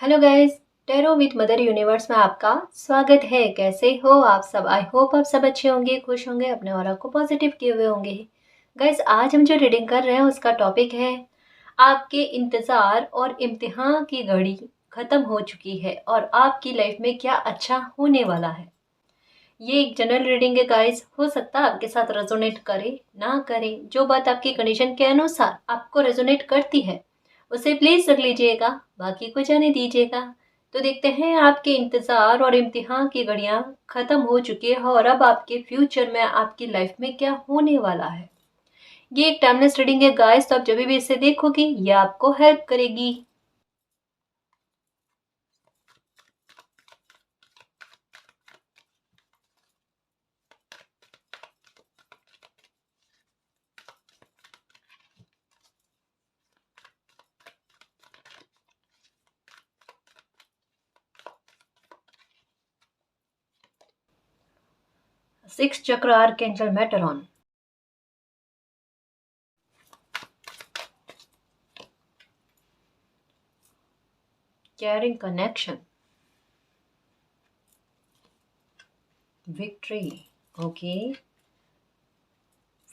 Hello guys, tarot with mother universe में आपका स्वागत है। कैसे हो आप सब? आई होप आप सब अच्छे होंगे, खुश होंगे, अपने ऑरा को पॉजिटिव किए हुए होंगे। गाइस, आज हम जो रीडिंग कर रहे हैं उसका टॉपिक है आपके इंतज़ार और इम्तिहान की घड़ी ख़त्म हो चुकी है और आपकी लाइफ में क्या अच्छा होने वाला है। ये एक जनरल रीडिंग है गाइस, हो सकता है आपके साथ रेजोनेट करे ना करे। जो बात आपकी कंडीशन के अनुसार आपको रेजोनेट करती है उसे प्लीज रख लीजिएगा, बाकी को जाने दीजिएगा। तो देखते हैं, आपके इंतजार और इम्तिहान की घड़ियां खत्म हो चुकी है और अब आपके फ्यूचर में आपकी लाइफ में क्या होने वाला है। ये एक टाइमलेस रीडिंग है गाइस, तो आप जब भी इसे देखोगे ये आपको हेल्प करेगी। 6 चक्र archangel Metatron. Caring connection, victory, okay.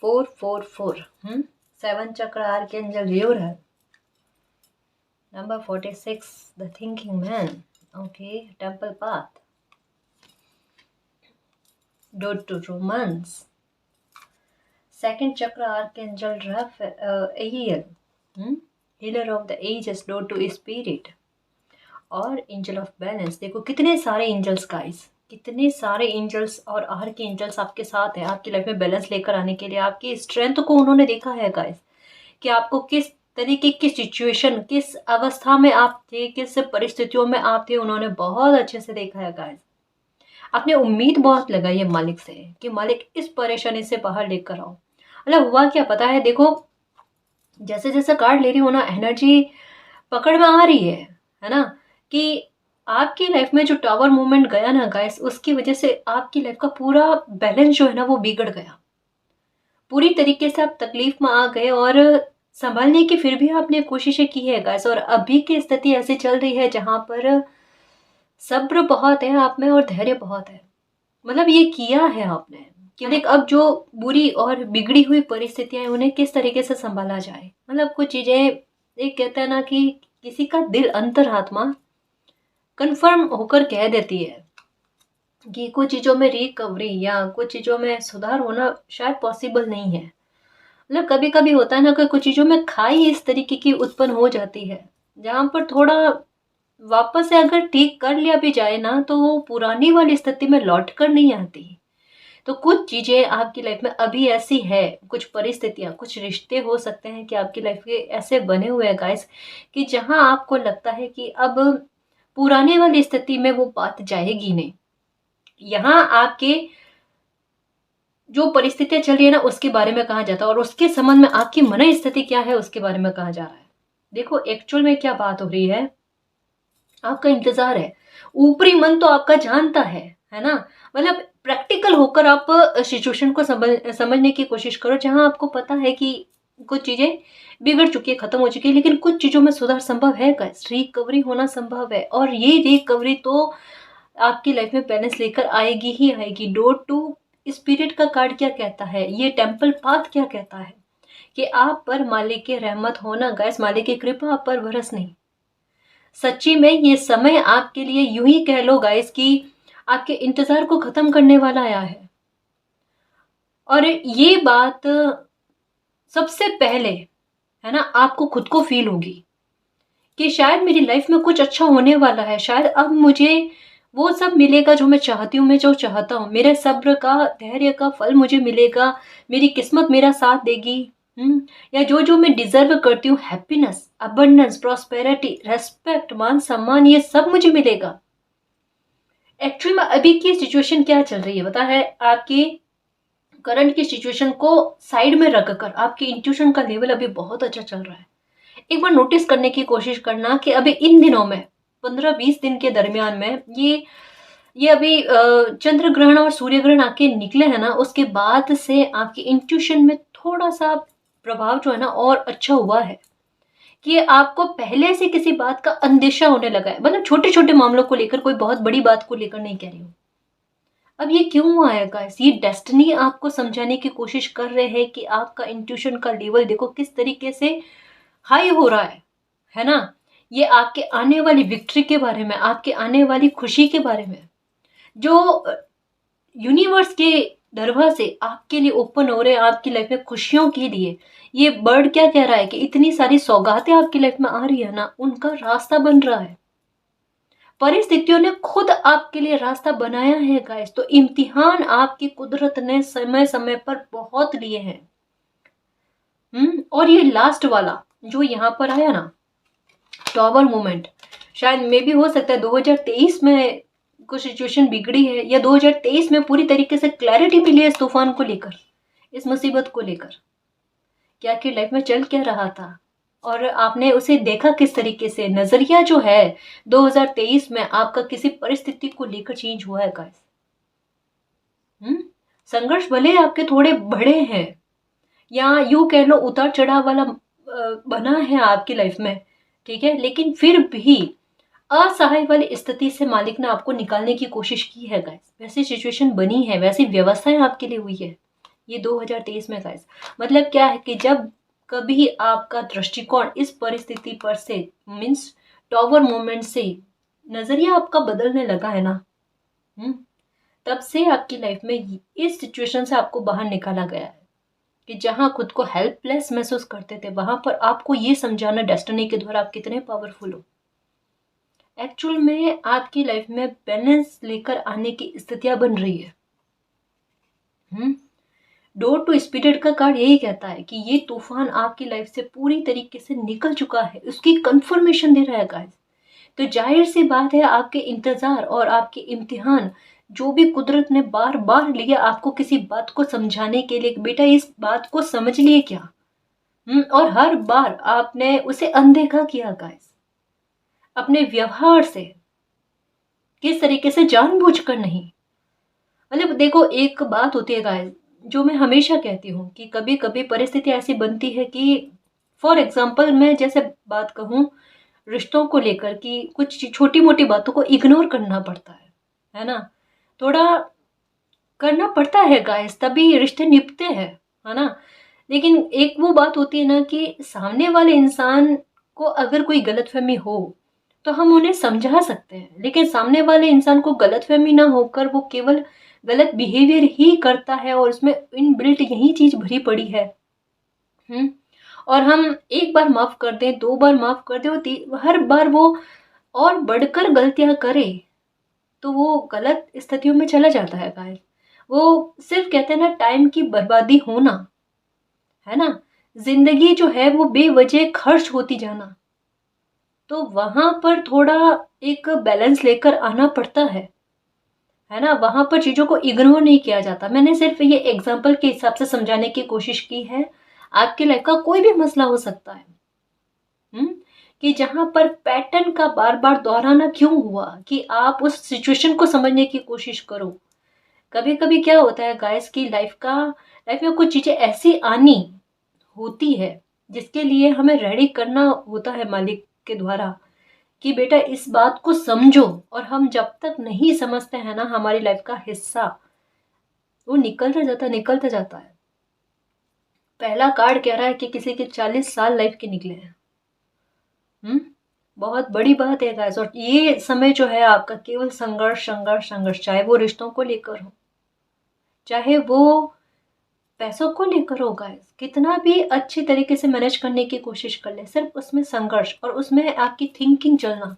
444, 7 चक्र archangel Uriel. Number 46, the thinking man. Okay, temple path. Road to romance. Second chakra, archangel Raphael. Healer of the ages, road to spirit. और एंजल ऑफ बैलेंस। देखो कितने सारे angels guys, कितने सारे angels और arc angels आपके साथ हैं आपकी लाइफ में बैलेंस लेकर आने के लिए। आपकी स्ट्रेंथ को उन्होंने देखा है गाइस कि आपको किस तरीके की सिचुएशन, किस अवस्था में आप थे, किस परिस्थितियों में आप थे, उन्होंने बहुत अच्छे से देखा है गाइस। आपने उम्मीद बहुत लगाई है मालिक से कि मालिक इस परेशानी से बाहर लेकर आओ। मतलब हुआ क्या पता है, देखो जैसे जैसे कार्ड ले रही हो ना, एनर्जी पकड़ में आ रही है ना, कि आपकी लाइफ में जो टावर मूवमेंट गया ना गाइस, उसकी वजह से आपकी लाइफ का पूरा बैलेंस जो है ना वो बिगड़ गया। पूरी तरीके से आप तकलीफ में आ गए और संभालने की फिर भी आपने कोशिशें की है गाइस। और अभी की स्थिति ऐसी चल रही है जहां पर सब्र बहुत है आप में और धैर्य बहुत है। मतलब ये किया है आपने कि देख अब जो बुरी और बिगड़ी हुई परिस्थितियां हैं उन्हें किस तरीके से संभाला जाए। मतलब कुछ चीजें, एक कहता है ना कि किसी का दिल अंतरात्मा कंफर्म होकर कह देती है कि कुछ चीजों में रिकवरी या कुछ चीजों में सुधार होना शायद पॉसिबल नहीं है। मतलब कभी कभी होता है ना कि कुछ चीजों में खाई इस तरीके की उत्पन्न हो जाती है जहां पर थोड़ा वापस से अगर ठीक कर लिया भी जाए ना तो वो पुरानी वाली स्थिति में लौट कर नहीं आती। तो कुछ चीजें आपकी लाइफ में अभी ऐसी है, कुछ परिस्थितियां, कुछ रिश्ते हो सकते हैं कि आपकी लाइफ के ऐसे बने हुए हैं गाइस कि जहां आपको लगता है कि अब पुराने वाली स्थिति में वो बात जाएगी नहीं। यहाँ आपके जो परिस्थितियां चल रही है ना उसके बारे में कहा जाता है और उसके संबंध में आपकी मन स्थिति क्या है उसके बारे में कहा जा रहा है। देखो एक्चुअल में क्या बात हो रही है, आपका इंतजार है। ऊपरी मन तो आपका जानता है ना। मतलब प्रैक्टिकल होकर आप सिचुएशन को समझने की कोशिश करो जहां आपको पता है कि कुछ चीजें बिगड़ चुकी है, खत्म हो चुकी है, लेकिन कुछ चीजों में सुधार संभव है गाइस, रिकवरी होना संभव है। और ये रिकवरी तो आपकी लाइफ में बैलेंस लेकर आएगी ही आएगी। डोर टू स्पिरिट का कार्ड क्या कहता है, ये टेम्पल पाथ क्या कहता है कि आप पर मालिक की रहमत होना गाइस, मालिक की कृपा आप पर बरस नहीं। सच्ची में ये समय आपके लिए यूं ही कह लो गाइस कि आपके इंतजार को खत्म करने वाला आया है। और ये बात सबसे पहले है ना आपको खुद को फील होगी कि शायद मेरी लाइफ में कुछ अच्छा होने वाला है, शायद अब मुझे वो सब मिलेगा जो मैं चाहती हूँ, मैं जो चाहता हूँ, मेरे सब्र का, धैर्य का फल मुझे मिलेगा, मेरी किस्मत मेरा साथ देगी। या जो जो मैं डिजर्व करती हूँ, हैप्पीनेस, अबंडेंस, प्रॉस्पेरिटी, रेस्पेक्ट, मान सम्मान, ये सब मुझे मिलेगा। एक्चुअली में अभी की सिचुएशन क्या चल रही है पता है, आपकी करंट की सिचुएशन को साइड में रखकर आपकी इंट्यूशन का लेवल अभी बहुत अच्छा चल रहा है। एक बार नोटिस करने की कोशिश करना कि अभी इन दिनों में 15-20 दिन के दरमियान में ये अभी चंद्र ग्रहण और सूर्य ग्रहण आके निकले हैं ना, उसके बाद से आपकी इंट्यूशन में थोड़ा सा प्रभाव जो है ना और अच्छा हुआ है कि आपको पहले से किसी बात का अंदेशा होने लगा है, मतलब छोटे छोटे मामलों को लेकर, कोई बहुत बड़ी बात को लेकर नहीं कह रही हूँ। अब ये क्यों आएगा, ये डेस्टिनी आपको समझाने की कोशिश कर रहे हैं कि आपका इंट्यूशन का लेवल देखो किस तरीके से हाई हो रहा है ना। ये आपके आने वाली विक्ट्री के बारे में, आपके आने वाली खुशी के बारे में, जो यूनिवर्स के दरवाजे आपके लिए ओपन हो रहे हैं आपकी लाइफ में खुशियों के लिए। ये बर्ड क्या कह रहा है कि इतनी सारी सौगातें आपकी लाइफ में आ रही है ना, उनका रास्ता बन रहा है। परिस्थितियों ने खुद आपके लिए रास्ता बनाया है गाइस। तो इम्तिहान आपकी कुदरत ने समय समय पर बहुत लिए हैं। और ये लास्ट वाला जो यहाँ पर आया ना, टॉवर मोमेंट, शायद मे भी हो सकता है 2023 में कुछ सिचुएशन बिगड़ी है, या 2023 में पूरी तरीके से क्लैरिटी मिली है इस तूफान को लेकर, इस मुसीबत को लेकर, क्या आपकी लाइफ में चल क्या रहा था और आपने उसे देखा किस तरीके से। नजरिया जो है 2023 में आपका किसी परिस्थिति को लेकर चेंज हुआ है गाइस। संघर्ष भले आपके थोड़े बड़े हैं, या यूं कह लो उतार चढ़ाव वाला बना है आपकी लाइफ में, ठीक है, लेकिन फिर भी असहाय वाली स्थिति से मालिक ने आपको निकालने की कोशिश की है गाइस। वैसी सिचुएशन बनी है, वैसी व्यवस्थाएं आपके लिए हुई है ये 2023 में गाइस। मतलब क्या है कि जब कभी आपका दृष्टिकोण इस परिस्थिति पर से मीन्स टॉवर मोमेंट से नजरिया आपका बदलने लगा है ना, तब से आपकी लाइफ में इस सिचुएशन से आपको बाहर निकाला गया है कि जहां खुद को हेल्पलेस महसूस करते थे, वहां पर आपको ये समझाना डेस्टिनी के द्वारा आप कितने पावरफुल हो। एक्चुअल में आपकी लाइफ में बैलेंस लेकर आने की स्थितियां बन रही है। डोर टू स्पिरिट का कार्ड यही कहता है कि ये तूफान आपकी लाइफ से पूरी तरीके से निकल चुका है, उसकी कंफर्मेशन दे रहा है गाइस। तो जाहिर सी बात है आपके इंतजार और आपके इम्तिहान जो भी कुदरत ने बार बार लिया आपको किसी बात को समझाने के लिए, बेटा इस बात को समझ लिए क्या, और हर बार आपने उसे अनदेखा किया गाइस अपने व्यवहार से, किस तरीके से जानबूझकर नहीं। मतलब देखो एक बात होती है गाइस जो मैं हमेशा कहती हूँ कि कभी कभी परिस्थिति ऐसी बनती है कि फॉर एग्जाम्पल मैं जैसे बात कहूँ रिश्तों को लेकर कि कुछ छोटी मोटी बातों को इग्नोर करना पड़ता है ना, थोड़ा करना पड़ता है गाइस, तभी रिश्ते निभते हैं, है ना। लेकिन एक वो बात होती है ना कि सामने वाले इंसान को अगर कोई गलतफहमी हो तो हम उन्हें समझा सकते हैं, लेकिन सामने वाले इंसान को गलतफहमी ना होकर वो केवल गलत बिहेवियर ही करता है और उसमें इनबिल्ट यही चीज भरी पड़ी है। और हम एक बार माफ कर दें, दो बार माफ कर दें, हर बार वो और बढ़कर गलतियां करे तो वो गलत स्थितियों में चला जाता है गाइस। वो सिर्फ कहते हैं ना टाइम की बर्बादी होना, है ना, जिंदगी जो है वो बेवजह खर्च होती जाना। तो वहां पर थोड़ा एक बैलेंस लेकर आना पड़ता है ना, वहां पर चीजों को इग्नोर नहीं किया जाता। मैंने सिर्फ ये एग्जाम्पल के हिसाब से समझाने की कोशिश की है। आपकी लाइफ का कोई भी मसला हो सकता है कि जहां पर पैटर्न का बार बार दोहराना क्यों हुआ, कि आप उस सिचुएशन को समझने की कोशिश करो। कभी कभी क्या होता है गाइस की लाइफ में कुछ चीजें ऐसी आनी होती है जिसके लिए हमें रेडी करना होता है मालिक के द्वारा कि बेटा इस बात को समझो। और हम जब तक नहीं समझते हैं ना हमारी लाइफ का हिस्सा वो निकलता जाता है। पहला कार्ड कह रहा है कि किसी के 40 साल लाइफ के निकले हैं। बहुत बड़ी बात है गाइस। और ये समय जो है आपका केवल संघर्ष संघर्ष संघर्ष, चाहे वो रिश्तों को लेकर हो, चाहे वो पैसों को लेकर हो गाइस, कितना भी अच्छी तरीके से मैनेज करने की कोशिश कर ले, सिर्फ उसमें संघर्ष और उसमें आपकी थिंकिंग चलना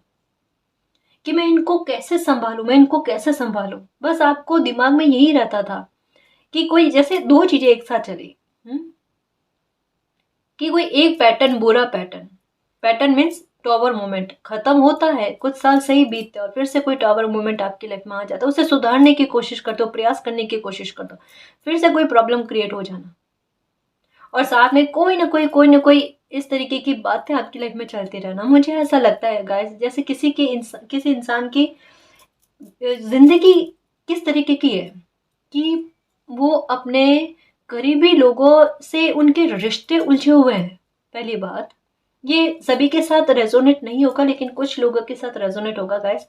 कि मैं इनको कैसे संभालूं, मैं इनको कैसे संभालूं। बस आपको दिमाग में यही रहता था कि कोई जैसे दो चीजें एक साथ चले, कि कोई एक पैटर्न बुरा पैटर्न मीन्स टावर मोमेंट खत्म होता है, कुछ साल सही बीतते और फिर से कोई टावर मोमेंट आपकी लाइफ में आ जाता है, उसे सुधारने की कोशिश करते हो, प्रयास करने की कोशिश करते हो, फिर से कोई प्रॉब्लम क्रिएट हो जाना, और साथ में कोई ना कोई इस तरीके की बातें आपकी लाइफ में चलती रहना। मुझे ऐसा लगता है गाइस जैसे किसी इंसान की जिंदगी किस तरीके की है कि वो अपने करीबी लोगों से उनके रिश्ते उलझे हुए हैं, पहली बात। ये सभी के साथ रेजोनेट नहीं होगा, लेकिन कुछ लोगों के साथ रेजोनेट होगा गाइस,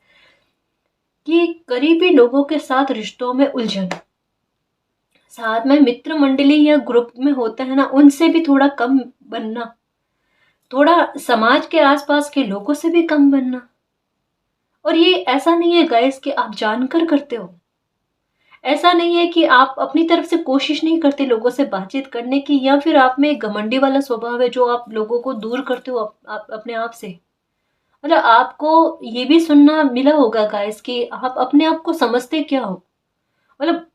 कि करीबी लोगों के साथ रिश्तों में उलझन, साथ में मित्र मंडली या ग्रुप में होता है ना, उनसे भी थोड़ा कम बनना, थोड़ा समाज के आसपास के लोगों से भी कम बनना। और ये ऐसा नहीं है गाइस कि आप जानकर करते हो, ऐसा नहीं है कि आप अपनी तरफ से कोशिश नहीं करते लोगों से बातचीत करने की, या फिर आप में एक घमंडी वाला स्वभाव है जो आप लोगों को दूर करते हो आप अपने आप से। मतलब आपको ये भी सुनना मिला होगा गाइस कि आप अपने आप को समझते क्या हो, मतलब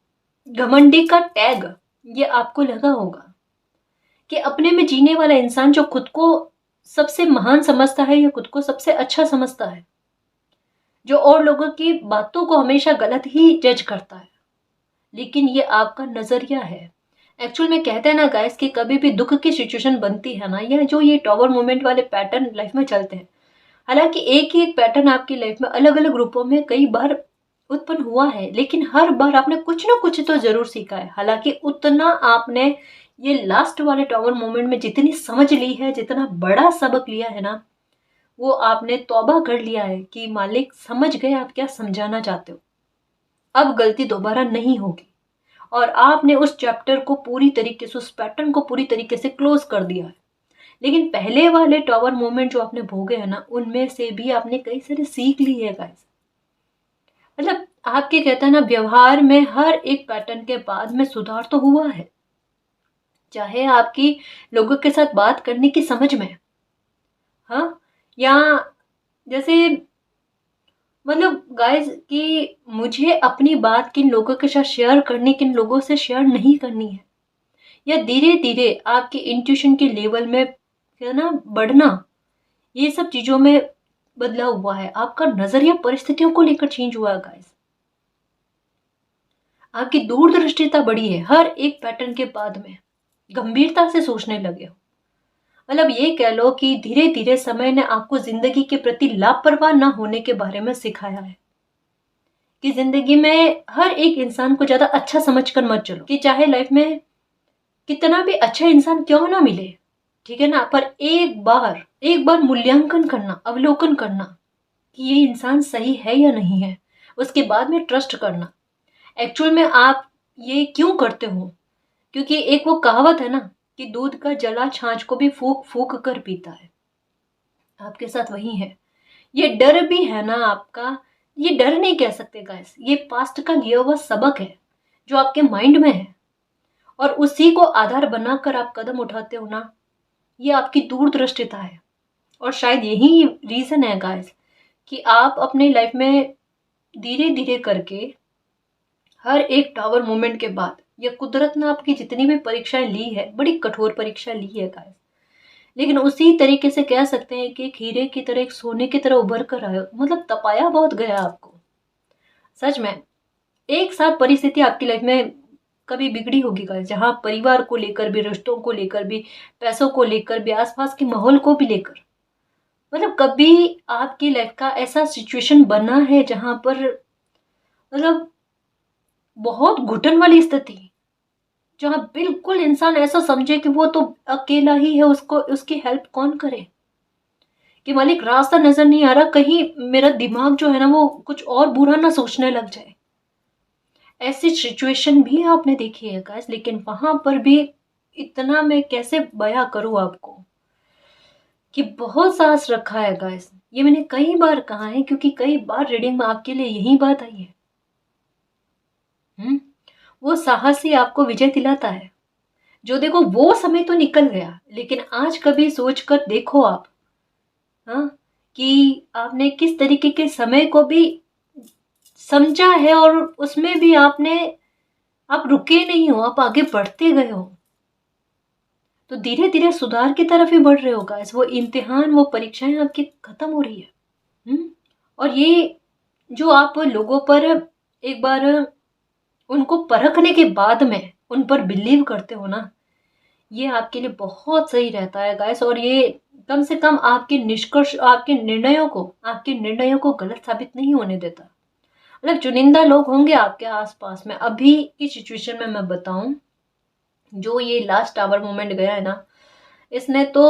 घमंडी का टैग ये आपको लगा होगा कि अपने में जीने वाला इंसान जो खुद को सबसे महान समझता है या खुद को सबसे अच्छा समझता है, जो और लोगों की बातों को हमेशा गलत ही जज करता है, लेकिन ये आपका नजरिया है। एक्चुअल में कहते हैं ना गाइस कि कभी भी दुख की सिचुएशन बनती है ना, या जो ये टॉवर मोमेंट वाले पैटर्न लाइफ में चलते हैं, हालांकि एक ही एक पैटर्न आपकी लाइफ में अलग अलग रूपों में कई बार उत्पन्न हुआ है, लेकिन हर बार आपने कुछ ना कुछ तो जरूर सीखा है। हालांकि उतना आपने ये लास्ट वाले टॉवर मोमेंट में जितनी समझ ली है, जितना बड़ा सबक लिया है ना, वो आपने तौबा कर लिया है कि मालिक समझ गए आप क्या समझाना चाहते हो, अब गलती दोबारा नहीं होगी। और आपने उस चैप्टर को पूरी तरीके से, उस पैटर्न को पूरी तरीके से क्लोज कर दिया है। लेकिन पहले वाले टॉवर मोमेंट जो आपने भोगे हैं ना, उनमें से भी आपने कई सारे सीख ली है गाइस। मतलब आपके कहते हैं ना, व्यवहार में हर एक पैटर्न के बाद में सुधार तो हुआ है, चाहे आपकी लोगों के साथ बात करने की समझ में, हाँ, या जैसे मतलब गाइस कि मुझे अपनी बात किन लोगों के साथ शेयर करनी, किन लोगों से शेयर नहीं करनी है, या धीरे धीरे आपके इंट्यूशन के लेवल में क्या ना बढ़ना, ये सब चीजों में बदलाव हुआ है। आपका नजरिया परिस्थितियों को लेकर चेंज हुआ है गाइस, आपकी दूरदृष्टिता बढ़ी है, हर एक पैटर्न के बाद में गंभीरता से सोचने लगे हो। मतलब ये कह लो कि धीरे धीरे समय ने आपको जिंदगी के प्रति लापरवाह न होने के बारे में सिखाया है, कि जिंदगी में हर एक इंसान को ज्यादा अच्छा समझकर मत चलो, कि चाहे लाइफ में कितना भी अच्छा इंसान क्यों ना मिले, ठीक है ना, पर एक बार मूल्यांकन करना, अवलोकन करना कि ये इंसान सही है या नहीं है, उसके बाद में ट्रस्ट करना। एक्चुअल में आप ये क्यों करते हो, क्योंकि एक वो कहावत है ना कि दूध का जला छाछ को भी फूक फूक कर पीता है, आपके साथ वही है। ये डर भी है ना आपका, ये डर नहीं कह सकते गाइस, ये पास्ट का लिया हुआ सबक है जो आपके माइंड में है, और उसी को आधार बनाकर आप कदम उठाते हो ना, ये आपकी दूरदृष्टिता है। और शायद यही रीजन है गाइस कि आप अपने लाइफ में धीरे धीरे करके हर एक टावर मोमेंट के बाद, या कुदरत ने आपकी जितनी भी परीक्षाएं ली है, बड़ी कठोर परीक्षा ली है गाइस, लेकिन उसी तरीके से कह सकते हैं कि एक हीरे की तरह, एक सोने की तरह उभर कर आए हो। मतलब तपाया बहुत गया आपको, सच में। एक साथ परिस्थिति आपकी लाइफ में कभी बिगड़ी होगी गाइस, जहां परिवार को लेकर भी, रिश्तों को लेकर भी, पैसों को लेकर भी, आसपास के माहौल को भी लेकर, मतलब कभी आपकी लाइफ का ऐसा सिचुएशन बना है जहां पर मतलब बहुत घुटन वाली स्थिति, जहां बिल्कुल इंसान ऐसा समझे कि वो तो अकेला ही है, उसको उसकी हेल्प कौन करे, कि मालिक रास्ता नजर नहीं आ रहा, कहीं मेरा दिमाग जो है ना वो कुछ और बुरा ना सोचने लग जाए। ऐसी सिचुएशन भी आपने देखी है गाइस, लेकिन वहां पर भी इतना मैं कैसे बयां करूं आपको कि बहुत साहस रखा है गाइस। ये मैंने कई बार कहा है, क्योंकि कई बार रीडिंग में आपके लिए यही बात आई है। वो साहस ही आपको विजय दिलाता है। जो देखो वो समय तो निकल गया, लेकिन आज कभी सोच कर देखो आप, हाँ, कि आपने किस तरीके के समय को भी समझा है, और उसमें भी आप रुके नहीं हो, आप आगे बढ़ते गए हो, तो धीरे धीरे सुधार की तरफ ही बढ़ रहे हो गाइस। वो इम्तिहान, वो परीक्षाएं आपकी खत्म हो रही है। और ये जो आप लोगों पर एक बार उनको परखने के बाद में उन पर बिलीव करते हो ना, ये आपके लिए बहुत सही रहता है गाइस। और ये कम से कम आपके निष्कर्ष, आपके निर्णयों को गलत साबित नहीं होने देता। मतलब चुनिंदा लोग होंगे आपके आसपास में, अभी की सिचुएशन में मैं बताऊं, जो ये लास्ट आवर मोमेंट गया है ना, इसने तो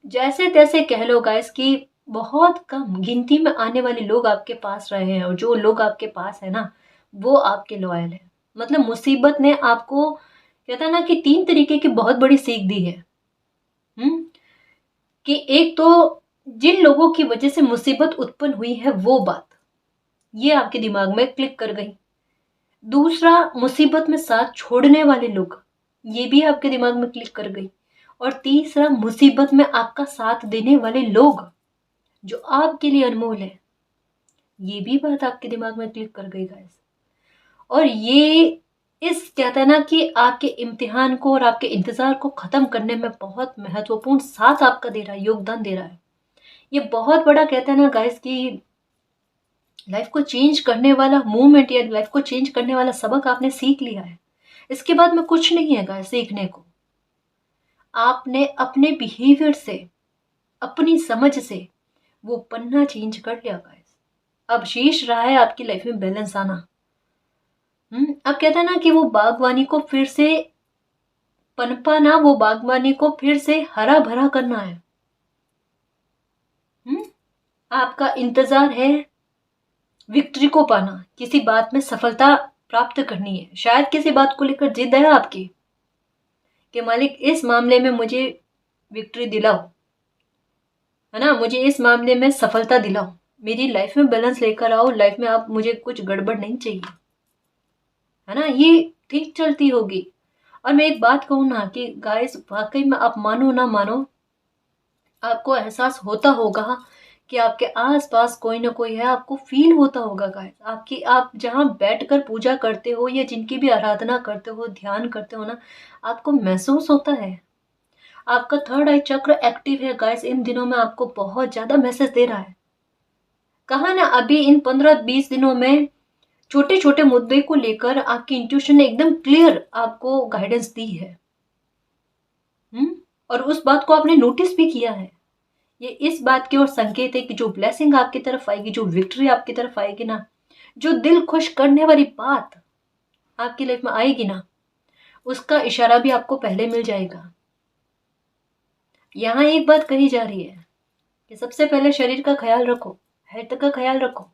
जैसे तैसे कह लो गाइस कि बहुत कम गिनती में आने वाले लोग आपके पास रहे हैं, और जो लोग आपके पास है ना वो आपके लॉयल है। मतलब मुसीबत ने आपको कहता है ना कि 3 तरीके की बहुत बड़ी सीख दी है। हुँ? कि एक तो जिन लोगों की वजह से मुसीबत उत्पन्न हुई है वो बात, ये आपके दिमाग में क्लिक कर गई। दूसरा, मुसीबत में साथ छोड़ने वाले लोग, ये भी आपके दिमाग में क्लिक कर गई। और तीसरा, मुसीबत में आपका साथ देने वाले लोग जो आपके लिए अनमोल है, ये भी बात आपके दिमाग में क्लिक कर गई गाइस। और ये इस कहता है ना कि आपके इम्तिहान को और आपके इंतजार को खत्म करने में बहुत महत्वपूर्ण साथ आपका दे रहा है, योगदान दे रहा है। ये बहुत बड़ा कहता है ना गाइस कि लाइफ को चेंज करने वाला मूवमेंट या लाइफ को चेंज करने वाला सबक आपने सीख लिया है। इसके बाद में कुछ नहीं है गाइस सीखने को। आपने अपने बिहेवियर से, अपनी समझ से वो पन्ना चेंज कर लिया गाइस। अब शेष रहा है आपकी लाइफ में बैलेंस आना। अब कहता है ना कि वो बागवानी को फिर से पनपाना, वो बागवानी को फिर से हरा भरा करना है। आपका इंतजार है विक्ट्री को पाना, किसी बात में सफलता प्राप्त करनी है। शायद किसी बात को लेकर जिद है आपकी कि मालिक इस मामले में मुझे विक्ट्री दिलाओ, है ना, मुझे इस मामले में सफलता दिलाओ, मेरी लाइफ में बैलेंस लेकर आओ, लाइफ में आप मुझे कुछ गड़बड़ नहीं चाहिए, है ना, ये ठीक चलती होगी। और मैं एक बात कहूँ ना कि गाइस वाकई में आप मानो ना मानो, आपको एहसास होता होगा कि आपके आस-पास कोई ना कोई है, आपको फ़ील होता होगा गाइस। आपकी आप जहाँ बैठकर पूजा करते हो या जिनकी भी आराधना करते हो, ध्यान करते हो ना, आपको महसूस होता है। आपका थर्ड आई चक्र एक्टिव है गाइस, इन दिनों में आपको बहुत ज़्यादा मैसेज दे रहा है। कहा ना अभी इन 15-20 दिनों में छोटे-छोटे मुद्दे को लेकर आपकी इंट्यूशन ने एकदम क्लियर आपको गाइडेंस दी है। और उस बात को आपने नोटिस भी किया है। ये इस बात की ओर संकेत है कि जो ब्लेसिंग आपकी तरफ आएगी, जो विक्ट्री आपकी तरफ आएगी ना, जो दिल खुश करने वाली बात आपकी लाइफ में आएगी ना, उसका इशारा भी आपको पहले मिल जाएगा। यहाँ एक बात कही जा रही है कि सबसे पहले शरीर का ख्याल रखो, हेल्थ का ख्याल रखो।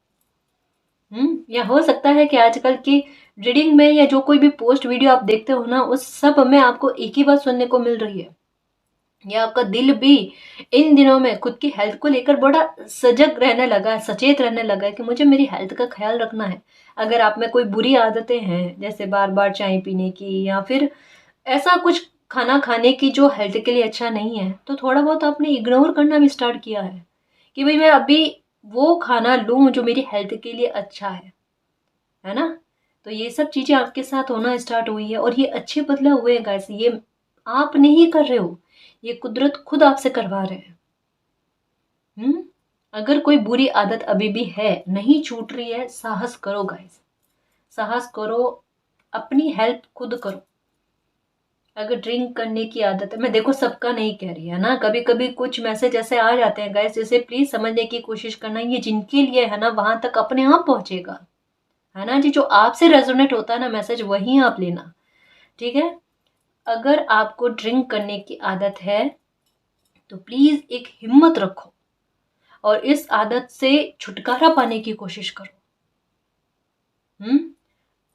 या हो सकता है कि आजकल की रीडिंग में या जो कोई भी पोस्ट वीडियो आप देखते हो ना, उस सब में आपको एक ही बात सुनने को मिल रही है। या आपका दिल भी इन दिनों में खुद की हेल्थ को लेकर बड़ा सजग रहने लगा है, सचेत रहने लगा है कि मुझे मेरी हेल्थ का ख्याल रखना है। अगर आप में कोई बुरी आदतें हैं, जैसे बार बार चाय पीने की या फिर ऐसा कुछ खाना खाने की जो हेल्थ के लिए अच्छा नहीं है, तो थोड़ा बहुत आपने इग्नोर करना भी स्टार्ट किया है कि भाई मैं अभी वो खाना लूँ जो मेरी हेल्थ के लिए अच्छा है ना। तो ये सब चीज़ें आपके साथ होना स्टार्ट हुई है और ये अच्छे बदलाव हुए हैं गाइस। ये आप नहीं कर रहे हो, ये कुदरत खुद आपसे करवा रहे हैं। अगर कोई बुरी आदत अभी भी है, नहीं छूट रही है, साहस करो गाइस, साहस करो, अपनी हेल्प खुद करो। अगर ड्रिंक करने की आदत है, मैं देखो सबका नहीं कह रही है ना, कभी कभी कुछ मैसेज ऐसे आ जाते हैं गाइस, जैसे प्लीज समझने की कोशिश करना, ये जिनके लिए है ना वहां तक अपने आप पहुंचेगा, है ना जी। जो आपसे रेजोनेट होता है ना मैसेज, वही आप लेना, ठीक है। अगर आपको ड्रिंक करने की आदत है तो प्लीज एक हिम्मत रखो और इस आदत से छुटकारा पाने की कोशिश करो।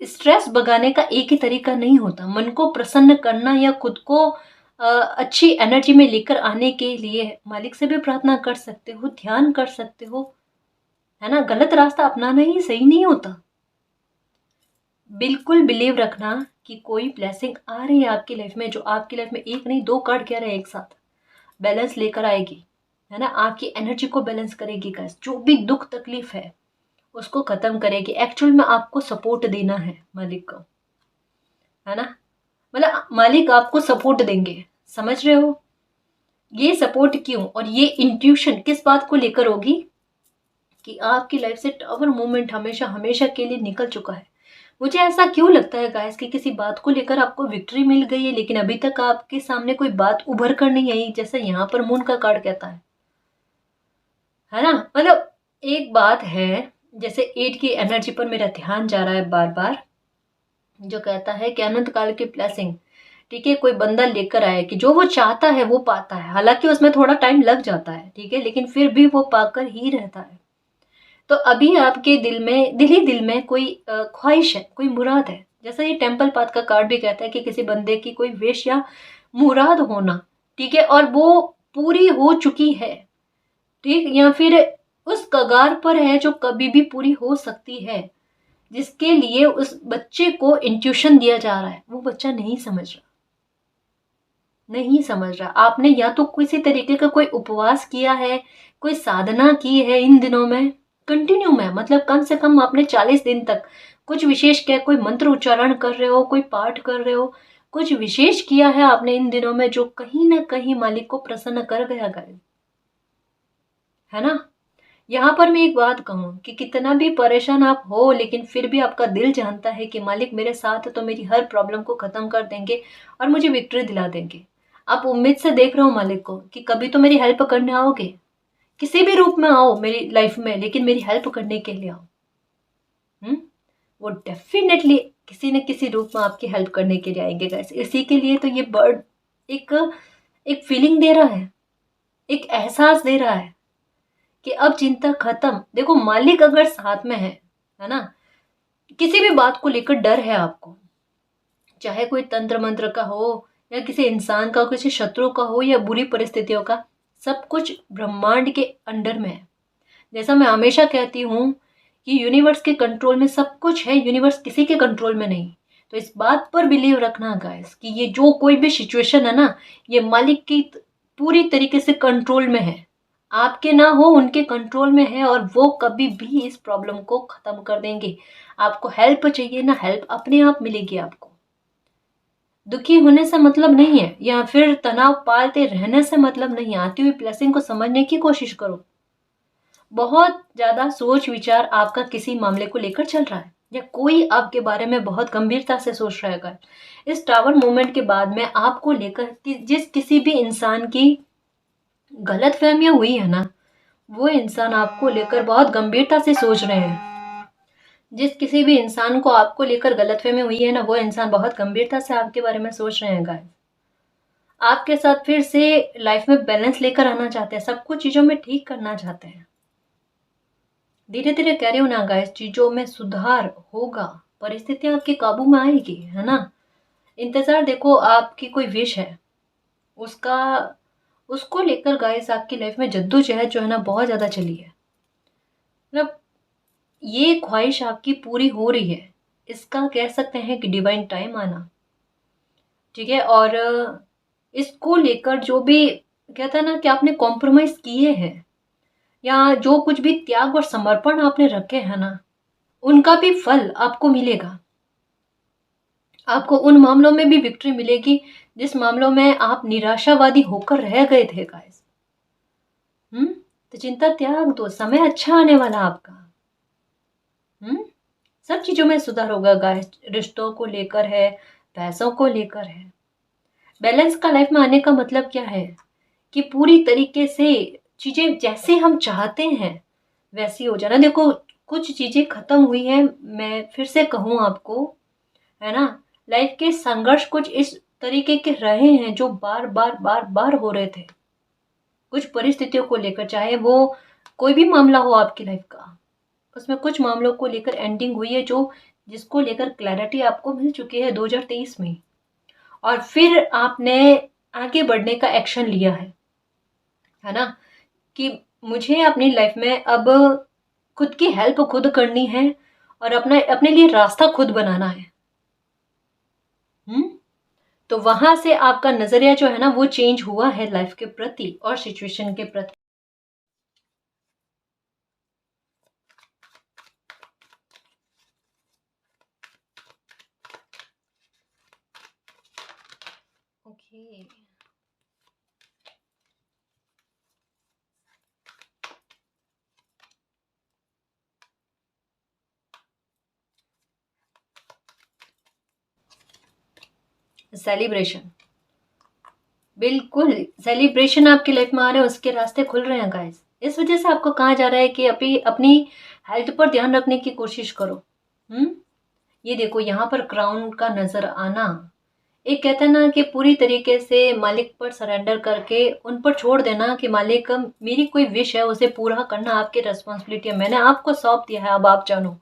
स्ट्रेस भगाने का एक ही तरीका नहीं होता। मन को प्रसन्न करना या खुद को अच्छी एनर्जी में लेकर आने के लिए मालिक से भी प्रार्थना कर सकते हो, ध्यान कर सकते हो, है ना। गलत रास्ता अपनाना ही सही नहीं होता। बिल्कुल बिलीव रखना कि कोई ब्लेसिंग आ रही है आपकी लाइफ में, जो आपकी लाइफ में एक नहीं दो कार्ड कह रहे हैं एक साथ बैलेंस लेकर आएगी, है ना। आपकी एनर्जी को बैलेंस करेगी गाइस, जो भी दुख तकलीफ है उसको खत्म करेगी। एक्चुअल में आपको सपोर्ट देना है मालिक को, है ना। मतलब मालिक आपको सपोर्ट देंगे, समझ रहे हो। ये सपोर्ट क्यों और ये इंट्यूशन किस बात को लेकर होगी कि आपकी लाइफ से टावर मूवमेंट हमेशा हमेशा के लिए निकल चुका है। मुझे ऐसा क्यों लगता है गाइस कि किसी बात को लेकर आपको विक्ट्री मिल गई है, लेकिन अभी तक आपके सामने कोई बात उभर कर नहीं आई, जैसे यहाँ पर मून का कार्ड कहता है ना। मतलब एक बात है, जैसे 8 की एनर्जी पर मेरा ध्यान जा रहा है बार बार, जो कहता है कि अनंत काल की ब्लेसिंग, ठीक है, कोई बंदा लेकर आए कि जो वो चाहता है वो पाता है, हालांकि उसमें थोड़ा टाइम लग जाता है, ठीक है, लेकिन फिर भी वो पाकर ही रहता है। तो अभी आपके दिल ही दिल में कोई ख्वाहिश है, कोई मुराद है, जैसा ये टेम्पल पाथ का कार्ड भी कहता है कि किसी बंदे की कोई विश या मुराद होना, ठीक है, और वो पूरी हो चुकी है, ठीक, या फिर उस कगार पर है जो कभी भी पूरी हो सकती है, जिसके लिए उस बच्चे को इंट्यूशन दिया जा रहा है, वो बच्चा नहीं समझ रहा, नहीं समझ रहा। आपने या तो किसी तरीके का कोई उपवास किया है, कोई साधना की है इन दिनों में, कंटिन्यू में, मतलब कम से कम आपने 40 दिन तक कुछ विशेष किया, कोई मंत्र उच्चारण कर रहे हो, कोई पाठ कर रहे हो, कुछ विशेष किया है आपने इन दिनों में जो कहीं ना कहीं मालिक को प्रसन्न कर गया गाइस, है ना। यहाँ पर मैं एक बात कहूँ कि कितना भी परेशान आप हो, लेकिन फिर भी आपका दिल जानता है कि मालिक मेरे साथ है तो मेरी हर प्रॉब्लम को खत्म कर देंगे और मुझे विक्ट्री दिला देंगे। आप उम्मीद से देख रहे हो मालिक को कि कभी तो मेरी हेल्प करने आओगे, किसी भी रूप में आओ मेरी लाइफ में, लेकिन मेरी हेल्प करने के लिए आओ। वो डेफिनेटली किसी न किसी रूप में आपकी हेल्प करने के लिए आएंगे गाइस। इसी के लिए तो ये बर्ड एक एक फीलिंग दे रहा है, एक एहसास दे रहा है कि अब चिंता खत्म। देखो मालिक अगर साथ में है ना, किसी भी बात को लेकर डर है आपको, चाहे कोई तंत्र मंत्र का हो या किसी इंसान का, किसी शत्रु का हो या बुरी परिस्थितियों का, सब कुछ ब्रह्मांड के अंडर में है। जैसा मैं हमेशा कहती हूँ कि यूनिवर्स के कंट्रोल में सब कुछ है, यूनिवर्स किसी के कंट्रोल में नहीं। तो इस बात पर बिलीव रखना गाइस कि ये जो कोई भी सिचुएशन है ना, ये मालिक की पूरी तरीके से कंट्रोल में है, आपके ना हो उनके कंट्रोल में है, और वो कभी भी इस प्रॉब्लम को खत्म कर देंगे। आपको हेल्प चाहिए ना, हेल्प अपने आप मिलेगी आपको। दुखी होने से मतलब नहीं है, या फिर तनाव पालते रहने से मतलब नहीं है। आती हुई ब्लेसिंग को समझने की कोशिश करो। बहुत ज्यादा सोच विचार आपका किसी मामले को लेकर चल रहा है, या कोई आपके बारे में बहुत गंभीरता से सोच रहा है। इस टावर मूवमेंट के बाद में आपको लेकर जिस किसी भी इंसान की गलत फहमियां हुई है ना, वो इंसान आपको लेकर बहुत गंभीरता से सोच रहे हैं। जिस किसी भी इंसान को आपको लेकर गलतफहमी हुई है ना, वो इंसान बहुत गंभीरता से आपके बारे में सोच रहे हैं गाइस। आपके साथ फिर से लाइफ में बैलेंस लेकर आना चाहते हैं, सब कुछ चीजों में ठीक करना चाहते हैं। धीरे धीरे कह रही हूँ ना गाइस, चीजों में सुधार होगा, परिस्थितियां आपके काबू में आएगी, है ना। इंतजार देखो, आपकी कोई विश है, उसका उसको लेकर गाइस आपकी लाइफ में जद्दोजहद जो है ना बहुत ज्यादा चली है। मतलब ये ख्वाहिश आपकी पूरी हो रही है, इसका कह सकते हैं कि डिवाइन टाइम आना, ठीक है। और इसको लेकर जो भी कहता है ना कि आपने कॉम्प्रोमाइज किए हैं, या जो कुछ भी त्याग और समर्पण आपने रखे हैं ना, उनका भी फल आपको मिलेगा। आपको उन मामलों में भी विक्ट्री मिलेगी जिस मामलों में आप निराशावादी होकर रह गए थे गाइस। तो चिंता त्याग दो, समय अच्छा आने वाला आपका। सब चीजों में सुधार होगा गाइस, रिश्तों को लेकर है, पैसों को लेकर है। बैलेंस का लाइफ में आने का मतलब क्या है कि पूरी तरीके से चीजें जैसे हम चाहते हैं वैसी हो जाना। देखो कुछ चीजें खत्म हुई हैं, मैं फिर से कहूँ आपको, है ना। लाइफ के संघर्ष कुछ इस तरीके के रहे हैं जो बार बार बार बार हो रहे थे, कुछ परिस्थितियों को लेकर, चाहे वो कोई भी मामला हो आपकी लाइफ का, उसमें कुछ मामलों को लेकर एंडिंग हुई है जो जिसको लेकर क्लैरिटी आपको मिल चुकी है 2023 में, और फिर आपने आगे बढ़ने का एक्शन लिया है ना, कि मुझे अपनी लाइफ में अब खुद की हेल्प खुद करनी है और अपने लिए रास्ता खुद बनाना है। तो वहां से आपका नजरिया जो है ना वो चेंज हुआ है लाइफ के प्रति और सिचुएशन के प्रति। ओके, सेलिब्रेशन, बिल्कुल सेलिब्रेशन आपकी लाइफ में आ रहे हैं, उसके रास्ते खुल रहे हैं गाइस। इस वजह से आपको कहा जा रहा है कि अपनी अपनी हेल्थ पर ध्यान रखने की कोशिश करो। ये देखो यहाँ पर क्राउन का नजर आना, एक कहते हैं ना कि पूरी तरीके से मालिक पर सरेंडर करके उन पर छोड़ देना कि मालिक मेरी कोई विश है उसे पूरा करना आपकी रिस्पॉन्सिबिलिटी है, मैंने आपको सौंप दिया है, अब आप जानो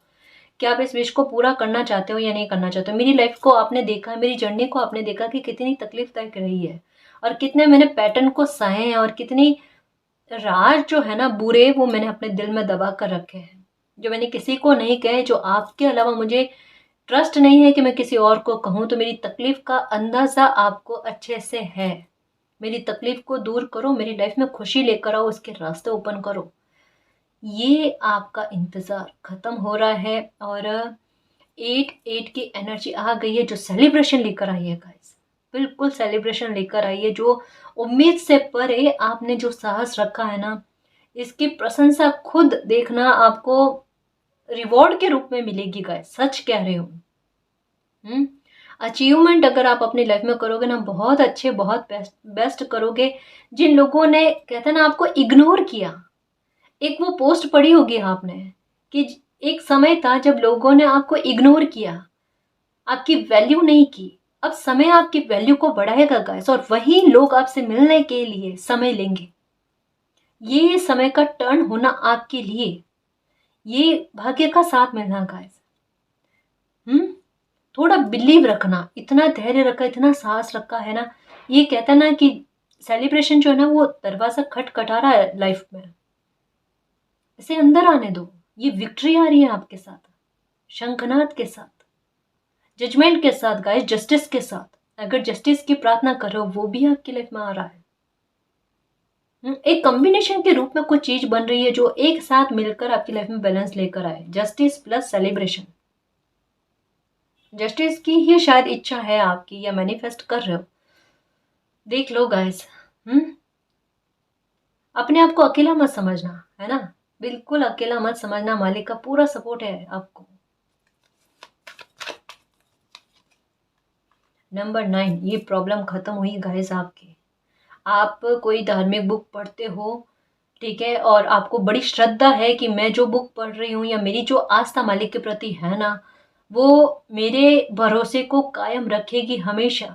कि आप इस विश को पूरा करना चाहते हो या नहीं करना चाहते हो। मेरी लाइफ को आपने देखा है, मेरी जर्नी को आपने देखा कि कितनी तकलीफदायक रही है और कितने मैंने पैटर्न को सहे हैं और कितनी राज जो है ना बुरे वो मैंने अपने दिल में दबा कर रखे हैं, जो मैंने किसी को नहीं कहे, जो आपके अलावा मुझे ट्रस्ट नहीं है कि मैं किसी और को कहूँ। तो मेरी तकलीफ का अंदाज़ा आपको अच्छे से है। मेरी तकलीफ को दूर करो, मेरी लाइफ में खुशी लेकर आओ, उसके रास्ते ओपन करो। ये आपका इंतज़ार ख़त्म हो रहा है और 8-8 की एनर्जी आ गई है जो सेलिब्रेशन लेकर आई है गाइस। बिल्कुल सेलिब्रेशन लेकर आई है, जो उम्मीद से परे आपने जो साहस रखा है ना, इसकी प्रशंसा खुद देखना आपको रिवॉर्ड के रूप में मिलेगी गाइस, सच कह रही हूँ। अचीवमेंट अगर आप अपनी लाइफ में करोगे ना, बहुत अच्छे बहुत बेस्ट बेस्ट करोगे। जिन लोगों ने कहते हैं ना आपको इग्नोर किया, एक वो पोस्ट पढ़ी होगी आपने कि एक समय था जब लोगों ने आपको इग्नोर किया, आपकी वैल्यू नहीं की। अब समय आपकी वैल्यू को बढ़ाएगा गाइस, और वही लोग आपसे मिलने के लिए समय लेंगे। ये समय का टर्न होना आपके लिए, ये भाग्य का साथ मिलना गाइस। थोड़ा बिलीव रखना, इतना धैर्य रखा, इतना साहस रखा है ना। ये कहता ना कि सेलिब्रेशन जो है ना वो दरवाजा खटखटा रहा है लाइफ में, इसे अंदर आने दो। ये विक्ट्री आ रही है आपके साथ, शंखनाद के साथ, जजमेंट के साथ गाइस, जस्टिस के साथ। अगर जस्टिस की प्रार्थना कर रहे हो वो भी आपकी लाइफ में आ रहा है। एक कॉम्बिनेशन के रूप में कुछ चीज बन रही है जो एक साथ मिलकर आपकी लाइफ में बैलेंस लेकर आए। Justice plus celebration. जस्टिस की ही शायद इच्छा है आपकी, या मैनिफेस्ट कर रहे हो। देख लो गाइस, अपने आप को अकेला मत समझना, है ना। बिल्कुल अकेला मत समझना, मालिक का पूरा सपोर्ट है आपको। नंबर 9, ये प्रॉब्लम खत्म हुई गाइस आपकी। आप कोई धार्मिक बुक पढ़ते हो, ठीक है, और आपको बड़ी श्रद्धा है कि मैं जो बुक पढ़ रही हूँ या मेरी जो आस्था मालिक के प्रति है ना, वो मेरे भरोसे को कायम रखेगी हमेशा,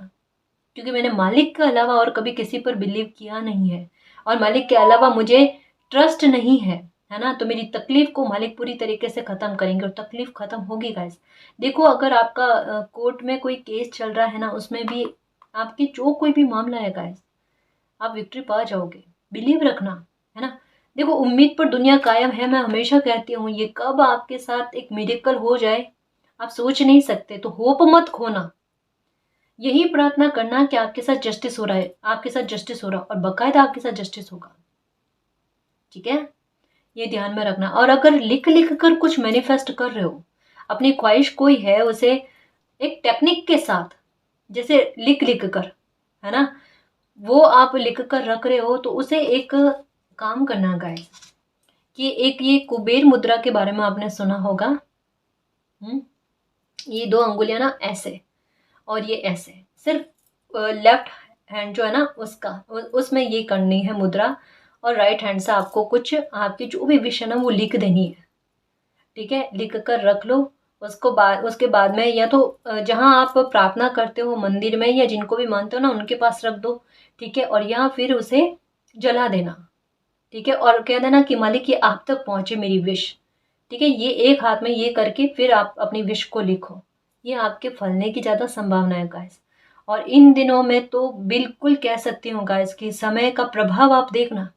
क्योंकि मैंने मालिक के अलावा और कभी किसी पर बिलीव किया नहीं है और मालिक के अलावा मुझे ट्रस्ट नहीं है ना। तो मेरी तकलीफ को मालिक पूरी तरीके से ख़त्म करेंगे और तकलीफ ख़त्म होगी गाइस। देखो, अगर आपका कोर्ट में कोई केस चल रहा है ना, उसमें भी आपकी जो कोई भी मामला है गाइस, आप विक्ट्री पा जाओगे, बिलीव रखना, है ना। देखो, उम्मीद पर दुनिया कायम है, मैं हमेशा कहती हूँ। ये कब आपके साथ एक मिरेकल हो जाए आप सोच नहीं सकते, तो होप मत खोना। यही प्रार्थना करना कि आपके साथ जस्टिस हो रहा है, आपके साथ जस्टिस हो रहा और बाकायदा आपके साथ जस्टिस होगा, ठीक है। ये ध्यान में रखना। और अगर लिख लिख कर कुछ मैनिफेस्ट कर रहे हो, अपनी ख्वाहिश कोई है, उसे एक टेक्निक के साथ, जैसे लिख लिख कर, है ना, वो आप लिख कर रख रहे हो, तो उसे एक काम करना गाइस कि एक ये कुबेर मुद्रा के बारे में आपने सुना होगा। ये 2 अंगुलियां ना ऐसे और ये ऐसे, सिर्फ लेफ्ट हैंड जो है ना उसका उसमें ये करनी है मुद्रा, और राइट हैंड से आपको कुछ आपकी जो भी विश है ना वो लिख देनी है, ठीक है। लिख कर रख लो। उसके बाद में या तो जहाँ आप प्रार्थना करते हो मंदिर में, या जिनको भी मानते हो ना उनके पास रख दो, ठीक है। और या फिर उसे जला देना, ठीक है, और कह देना कि मालिक ये आप तक पहुँचे मेरी विश, ठीक है। ये एक हाथ में ये करके फिर आप अपनी विश को लिखो। ये आपके फलने की ज़्यादा संभावना है गाइस। और इन दिनों में तो बिल्कुल कह सकती हूँ गाइस कि समय का प्रभाव आप देखना,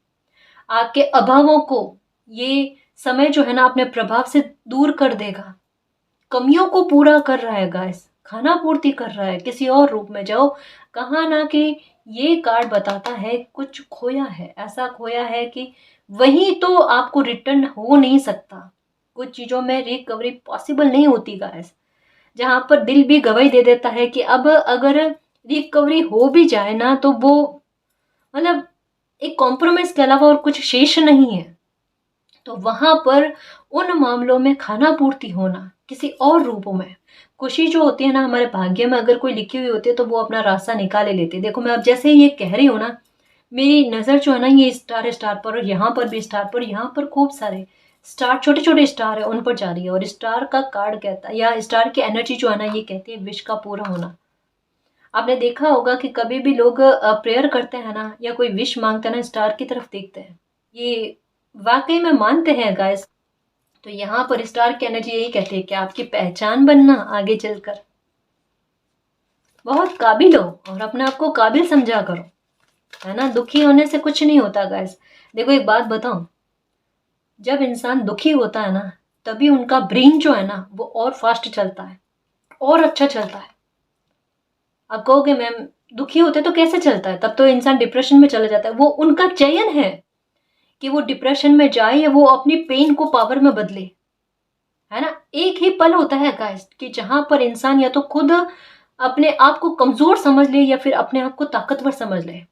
आपके अभावों को ये समय जो है ना अपने प्रभाव से दूर कर देगा। कमियों को पूरा कर रहा है गाइस, खाना पूर्ति कर रहा है किसी और रूप में। जाओ, कहा ना कि ये कार्ड बताता है कुछ खोया है, ऐसा खोया है कि वही तो आपको रिटर्न हो नहीं सकता। कुछ चीज़ों में रिकवरी पॉसिबल नहीं होती गाइस, जहाँ पर दिल भी गवाही दे देता है कि अब अगर रिकवरी हो भी जाए ना, तो वो मतलब एक कॉम्प्रोमाइज़ के अलावा और कुछ शेष नहीं है। तो वहाँ पर उन मामलों में खाना पूर्ति होना किसी और रूपों में, खुशी जो होती है ना हमारे भाग्य में अगर कोई लिखी हुई होती है, तो वो अपना रास्ता निकाले लेते हैं। देखो, मैं अब जैसे ये कह रही हूँ ना, मेरी नज़र जो है ना ये स्टार पर, और यहाँ पर भी स्टार पर, यहाँ पर खूब सारे स्टार, छोटे छोटे स्टार है, उन पर जा रही है। और स्टार का कार्ड कहता है, या स्टार की एनर्जी जो है ना ये कहती है विश का पूरा होना। आपने देखा होगा कि कभी भी लोग प्रेयर करते हैं ना, या कोई विश मांगते हैं ना, स्टार की तरफ देखते हैं। ये वाकई में मानते हैं गाइस। तो यहाँ पर स्टार की एनर्जी यही कहती है कि आपकी पहचान बनना आगे चलकर। बहुत काबिल हो और अपने आप को काबिल समझा करो, है ना। दुखी होने से कुछ नहीं होता गाइस। देखो एक बात बताऊं, जब इंसान दुखी होता है ना, तभी उनका ब्रेन जो है ना वो और फास्ट चलता है, और अच्छा चलता है। आप कहोगे मैम दुखी होते तो कैसे चलता है, तब तो इंसान डिप्रेशन में चला जाता है। वो उनका चयन है कि वो डिप्रेशन में जाए या वो अपनी पेन को पावर में बदले, है ना। एक ही पल होता है गाइस कि जहां पर इंसान या तो खुद अपने आप को कमजोर समझ ले या फिर अपने आप को ताकतवर समझ ले।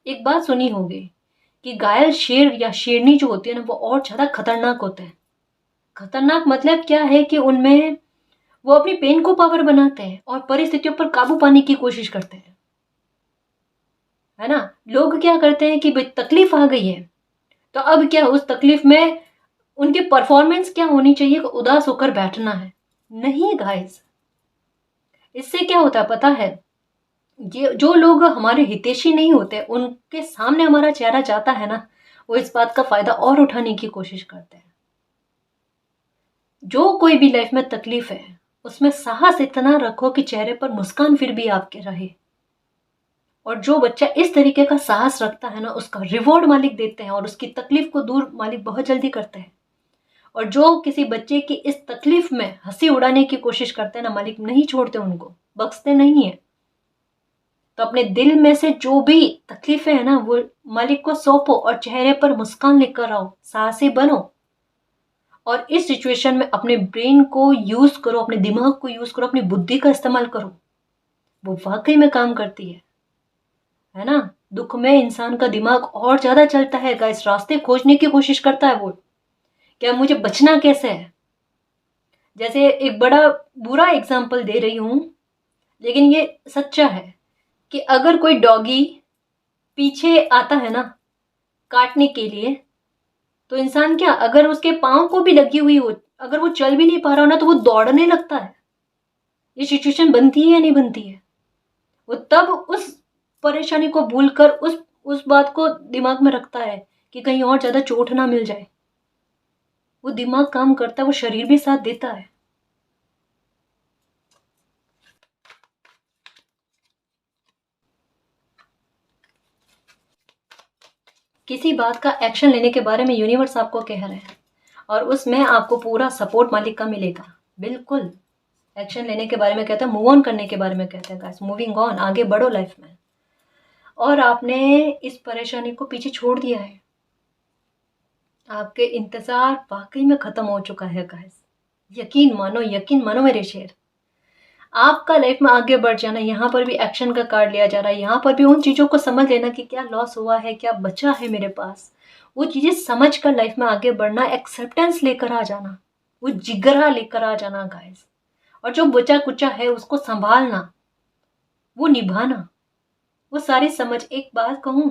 एक बात सुनी होगी कि घायल शेर या शेरनी जो होती है ना वो और ज्यादा खतरनाक होते हैं। खतरनाक मतलब क्या है कि उनमें वो अपनी पेन को पावर बनाते हैं और परिस्थितियों पर काबू पाने की कोशिश करते हैं, है ना। लोग क्या करते हैं कि भाई तकलीफ आ गई है तो अब क्या उस तकलीफ में उनकी परफॉर्मेंस क्या होनी चाहिए कि उदास होकर बैठना है। नहीं गाइस, इससे क्या होता है पता है, ये जो लोग हमारे हितैषी नहीं होते उनके सामने हमारा चेहरा जाता है ना, वो इस बात का फायदा और उठाने की कोशिश करते हैं। जो कोई भी लाइफ में तकलीफ है उसमें साहस इतना रखो कि चेहरे पर मुस्कान फिर भी आपके रहे। और जो बच्चा इस तरीके का साहस रखता है ना, उसका रिवॉर्ड मालिक देते हैं और उसकी तकलीफ को दूर मालिक बहुत जल्दी करते हैं। और जो किसी बच्चे की इस तकलीफ में हंसी उड़ाने की कोशिश करते हैं ना, मालिक नहीं छोड़ते, उनको बख्शते नहीं है। तो अपने दिल में से जो भी तकलीफें है ना वो मालिक को सौंपो और चेहरे पर मुस्कान लेकर आओ, साहसी बनो। और इस सिचुएशन में अपने ब्रेन को यूज करो, अपने दिमाग को यूज करो, अपनी बुद्धि का इस्तेमाल करो। वो वाकई में काम करती है ना। दुख में इंसान का दिमाग और ज्यादा चलता है गाइस, रास्ते खोजने की कोशिश करता है वो, क्या मुझे बचना कैसे है। जैसे एक बड़ा बुरा एग्जाम्पल दे रही हूं, लेकिन ये सच्चा है कि अगर कोई डॉगी पीछे आता है ना काटने के लिए, तो इंसान क्या, अगर उसके पांव को भी लगी हुई हो, अगर वो चल भी नहीं पा रहा हो ना, तो वो दौड़ने लगता है। ये सिचुएशन बनती है या नहीं बनती है। वो तब उस परेशानी को भूलकर उस बात को दिमाग में रखता है कि कहीं और ज्यादा चोट ना मिल जाए। वो दिमाग काम करता है, वो शरीर भी साथ देता है। किसी बात का एक्शन लेने के बारे में यूनिवर्स आपको कह रहे हैं और उसमें आपको पूरा सपोर्ट मालिक का मिलेगा। बिल्कुल एक्शन लेने के बारे में कहते हैं, मूव ऑन करने के बारे में कहते हैं गाइस, मूविंग ऑन, आगे बढ़ो लाइफ में। और आपने इस परेशानी को पीछे छोड़ दिया है, आपके इंतजार वाकई में खत्म हो चुका है गाइस। यकीन मानो मेरे शेर। आपका लाइफ में आगे बढ़ जाना, यहाँ पर भी एक्शन का कार्ड लिया जा रहा है। यहाँ पर भी उन चीजों को समझ लेना कि क्या लॉस हुआ है, क्या बचा है मेरे पास, वो चीजें समझ कर लाइफ में आगे बढ़ना, एक्सेप्टेंस लेकर आ जाना, वो जिगरा लेकर आ जाना गाइस। और जो बचा कुचा है उसको संभालना, वो निभाना, वो सारी समझ। एक बात कहूं,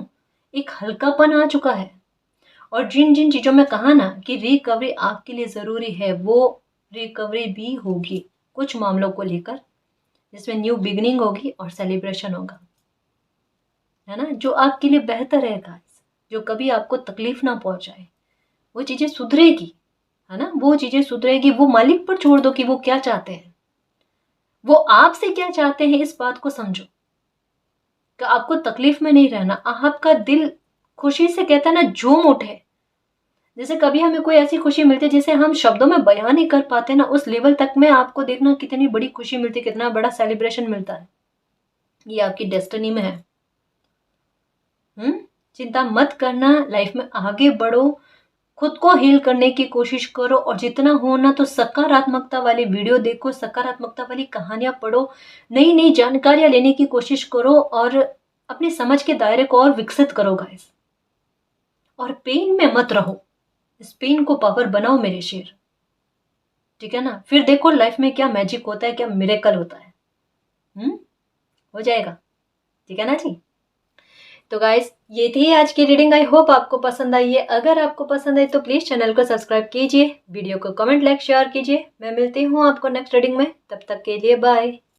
एक हल्कापन आ चुका है। और जिन जिन चीजों में कहा ना कि रिकवरी आपके लिए जरूरी है, वो रिकवरी भी होगी कुछ मामलों को लेकर, जिसमें न्यू बिगिनिंग होगी और सेलिब्रेशन होगा, है ना। जो आपके लिए बेहतर है गाइस, जो कभी आपको तकलीफ ना पहुंचाए, वो चीजें सुधरेगी, है ना। वो चीजें सुधरेगी। वो मालिक पर छोड़ दो कि वो क्या चाहते हैं, वो आपसे क्या चाहते हैं, इस बात को समझो कि आपको तकलीफ में नहीं रहना। आपका दिल खुशी से कहता है ना, झूम उठे। जैसे कभी हमें कोई ऐसी खुशी मिलती है जिसे हम शब्दों में बयान नहीं कर पाते ना, उस लेवल तक में आपको देखना कितनी बड़ी खुशी मिलती है, कितना बड़ा सेलिब्रेशन मिलता है। ये आपकी डेस्टिनी में है। चिंता मत करना, लाइफ में आगे बढ़ो, खुद को हील करने की कोशिश करो। और जितना हो ना तो सकारात्मकता वाली वीडियो देखो, सकारात्मकता वाली कहानियां पढ़ो, नई नई जानकारियां लेने की कोशिश करो और अपनी समझ के दायरे को और विकसित करो गाइस। और पेन में मत रहो, इस पेन को पावर बनाओ मेरे शेर, ठीक है ना। फिर देखो लाइफ में क्या मैजिक होता है, क्या मिरेकल होता है। हो जाएगा, ठीक है ना जी। तो गाइस ये थी आज की रीडिंग, आई होप आपको पसंद आई है। अगर आपको पसंद आई तो प्लीज चैनल को सब्सक्राइब कीजिए, वीडियो को कमेंट लाइक शेयर कीजिए। मैं मिलती हूँ आपको नेक्स्ट रीडिंग में, तब तक के लिए बाय।